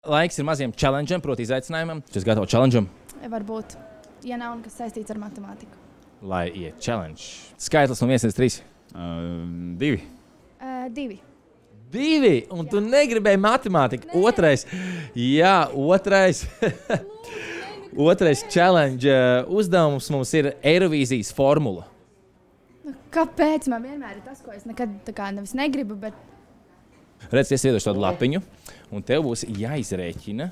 laiks ir maziem challenge'am, proti izaicinājumam. Tu esi gatava challenge'am? Varbūt, ja nav nekas saistīts ar matemātiku. Lai iet challenge. Skaitlis no 1 līdz 3. 2. 2. 2, un tu negribēji matemātiku. Otrais. Jā, otrais. Otrais challenge uzdevums mums ir Eirovīzijas formula. Kāpēc man vienmēr ir tas, ko es nekad tā kā nevis negribu, bet... Redz, es iedošu tādu lapiņu, un tev būs jāizrēķina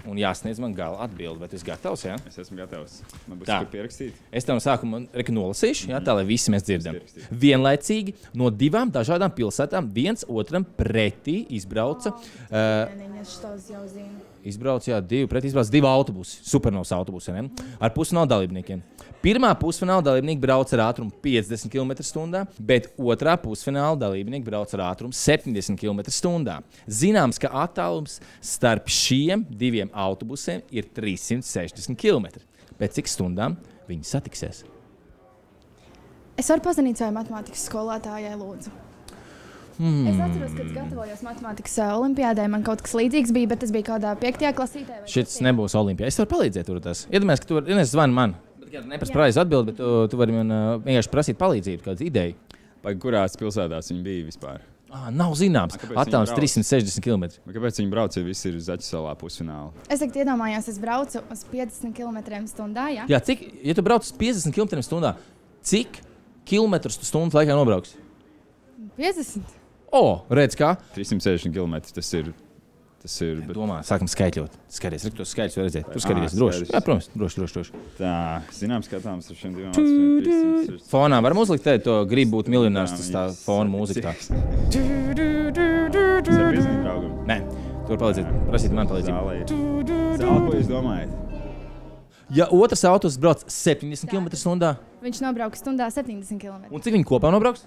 un jāsniedz man gala atbildi. Vai tu esi gatavs, jā? Es esmu gatavs. Man būs Tā. kur pierakstīt. Es tev no sākuma nolasīšu, jā, tā, lai visi mēs dzirdam. Vienlaicīgi no 2 dažādām pilsētām viens otram pretī izbrauca. Es šitos jau zinu. Izbrauca, jā, 2 pretī izbrauca 2 autobusi. Supernovas autobusi, ne? Ar pusfināla dalībniekiem. Pirmā pusfināla dalībnieki brauca ar ātrumu 50 km/h, bet otrā pusfināla dalībnieki brauca ar ātrumu 70 km/h. Zināms, ka attālums starp šiem 2 autobusiem ir 360 km. Pēc cik stundām viņi satiksies? Es varu pazvanīt savai matemātikas skolotājai, lūdzu. Es atceros, kad gatavojos matemātikas olimpiādē, man kaut kas līdzīgs bija, bet tas bija kādā 5. klasītē. Šis nebūs olimpijā. Es varu palīdzēt tur tas. Iedomājies, ka tu vari, zvani man. Neprasa pareizi atbildi, bet tu vari man vienkārši prasīt palīdzību, kādu ideju. Vai kurās pilsētās viņi bija vispār? Nav zināms. Attālums 360 km. Kāpēc viņi brauc, ja visi ir Zaķisalā pusfinālā? Es tagad iedomājos, es braucu uz 50 km/h, jā? Jā, ja tu brauc uz 50 km/h, cik kilometrus tu stundu laikā nobrauks? 50. Redz kā? 360 km. Tas ir. Bet... Domā, sākam skaitļot. Skaties, tos skaitļus var redzēt. Tur skaties droši. Jā, protams, droši. Tā, zināms, skatāms ar šiem 2 autobusiem. Fonā varam uzlikt te to gribu būt miljonārs, tas tā fona mūzika tā. Tas ir piezīmīgi draugam. Nē, tu vari palīdzēt, prasīt man palīdzību. Zāle, ko jūs domājat? Ja otrs autobus brauc 70 km/h, Viņš nobrauks stundā 70 km. un cik viņi kopā nobrauks?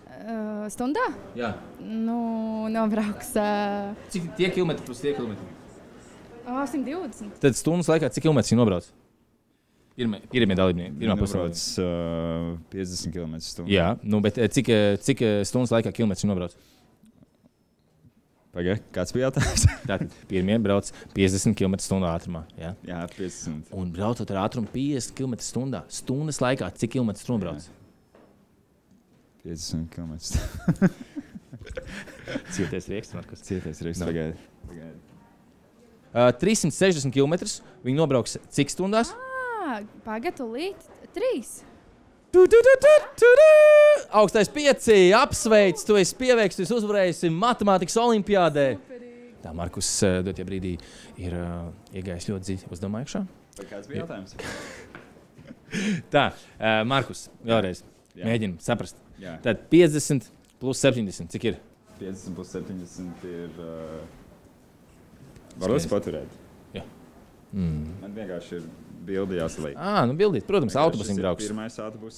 Stundā? Jā. Nu, nobrauks Cik tie kilometri plus tie kilometri? 120. Tad stundas laikā cik kilometri viņi nobrauc? Pirmie dalībnieki, pirmā Nobrauc pusē. 50 km/h. Jā, bet cik stundas laikā kilometri viņi nobrauc? Pagaid, kāds bija jautājums? Tātad pirmie brauc 50 km/h ātrumā. Jā, Jā, 50. un braucot ar ātrumu 50 km/h, stundas laikā cik kilometri nobrauc? 50 km. Cieties rieksts, Markus. Cietais reiks. Pagaid. 360 km viņi nobrauks cik stundās? Pagatulīt 3. Augstais 5, apsveic, tu esi pieveiks, tu esi uzvarējis matemātikas olimpiādē. Tā, Markus, dotie brīdī ir iegājis ļoti dziļi uzdevumā iekšā. Kāds bija jautājums? Tā, Markus, vēlreiz mēģinam saprast. Jā. Tad 50 plus 70, cik ir? 50 plus 70 ir... Varos paturēt? Jā. Man vienkārši ir bildi jāsaliek. Bildīt, protams, autobusim brauks. Pirmais autobus,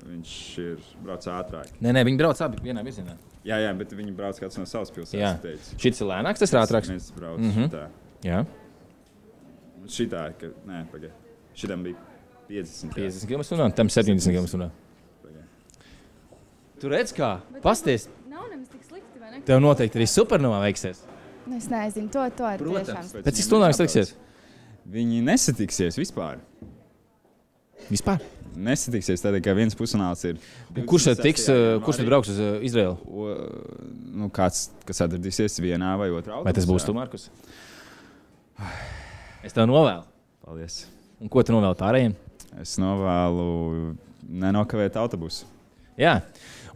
viņš ir brauc ātrāk. Nē, viņi brauc abi vienā virzienā. Jā, bet viņi brauc kāds no savas Jā. pilsētas. Šits ir lēnāks, tas ir ātrāks. Mēs brauc šitā. Jā. Šitā, pagaid. Šitam bija 50. 50 km/h, tam 70 km/h. Tu redz kā? Pasties, Nav nemaz tik slikti, vai ne? tev noteikti arī supernovā veiksies. Es nezinu, to ir Protams. tiešām. Pēc cik stundām jūs tiksies? Viņi nesatiksies vispār. Vispār? Nesatiksies tādēļ, ka viens pusfināls ir... Kurš tad tiks, kurš tad brauks uz Izraelu? Kāds, kas atradīsies vienā vai otrā autobusā. Vai tas būs tu, Markus? Es tev novēlu. Paldies. Un ko tu novēli pārējiem? Es novēlu nenokavēt autobusu. Jā,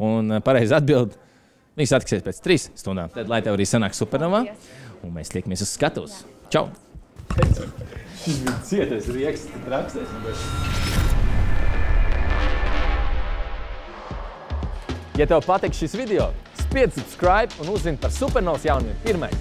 un pareizi atbild. Viņi satiksies pēc 3 stundām. Tad, lai tev arī sanāk supernovā, un mēs tiekamies uz skatuves. Čau! Cietais rieksts, trakstais. Ja tev patīk šis video, spiedz subscribe un uzzini par supernovas jaunumiem pirmais.